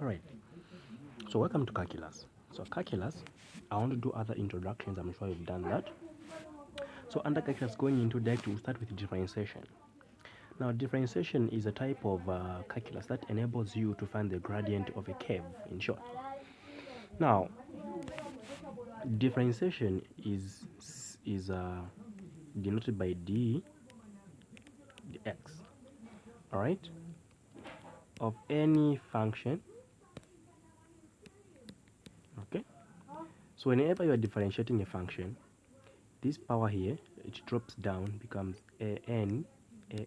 Alright, so welcome to calculus. So calculus, I want to do other introductions. I'm sure you've done that. So under calculus, going into direct, we'll start with differentiation. Now, differentiation is a type of calculus that enables you to find the gradient of a curve, in short. Now, differentiation is denoted by dx, all right, of any function. Okay, so whenever you are differentiating a function, this power here, it drops down, becomes an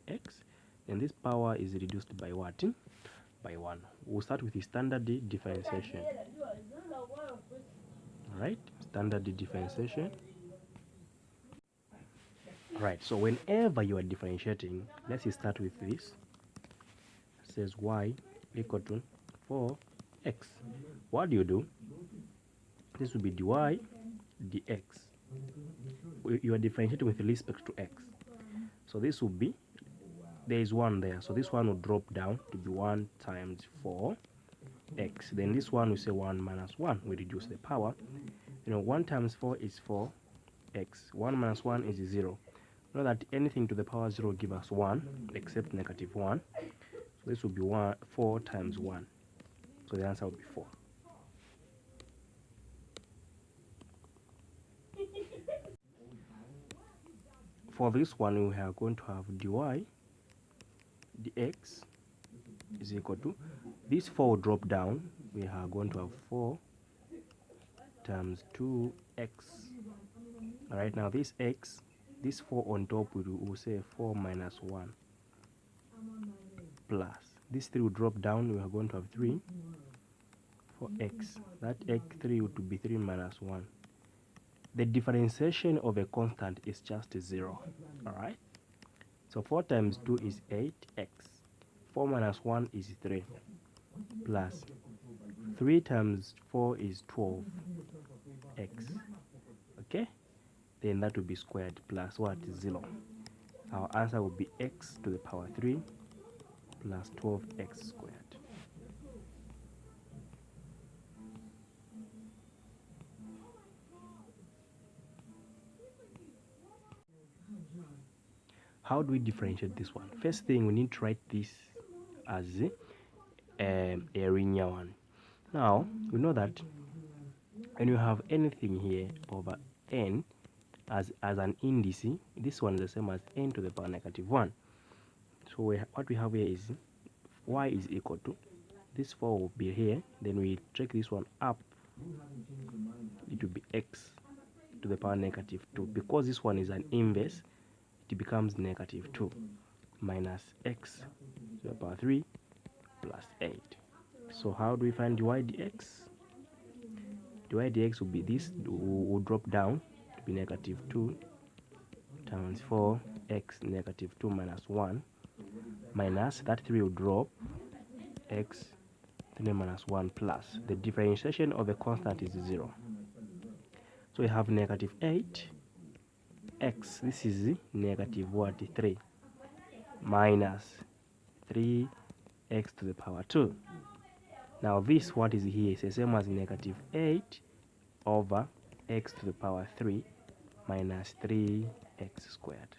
ax, and this power is reduced by what? By 1. We'll start with the standard differentiation. All right, standard differentiation. Right, so whenever you are differentiating, let's start with this. It says y equal to 4x. What do? This will be dy dx. You are differentiating with respect to x. So this will be, there is 1 there. So this one will drop down to be 1 times 4x. Then this one we say 1 minus 1. We reduce the power. 1 times 4 is 4x. 1 minus 1 is 0. Know that anything to the power 0 give us 1 except negative 1. So this will be 4 times 1. So the answer will be 4. For this one, we are going to have dy dx is equal to, this 4 will drop down. We are going to have 4 times 2x. All right, now this x, this 4 on top, we will say 4 minus 1 plus. This 3 will drop down. We are going to have 3 for x. That x3 would be 3 minus 1. The differentiation of a constant is just 0. All right. So 4 times 2 is 8x. 4 minus 1 is 3 plus 3 times 4 is 12x. Okay. Then that will be squared plus what? 0. Our answer will be x to the power 3 plus 12x squared. How do we differentiate this one? First thing, we need to write this as a linear one. Now, we know that when you have anything here over n as an index, this one is the same as n to the power negative 1. So what we have here is y is equal to, this 4 will be here, then we take this one up, it will be x to the power negative 2. Because this one is an inverse, it becomes negative 2 minus x to the power 3 plus 8. So how do we find dy dx? Dy dx will be this, will drop down to be negative 2 times 4x negative 2 minus 1 minus that 3 will drop, x 3 minus 1 plus. The differentiation of a constant is 0. So we have negative 8 x, this is negative what? 3 minus 3x to the power 2. Now this what is here is the same as negative 8 over x to the power 3 minus 3x squared.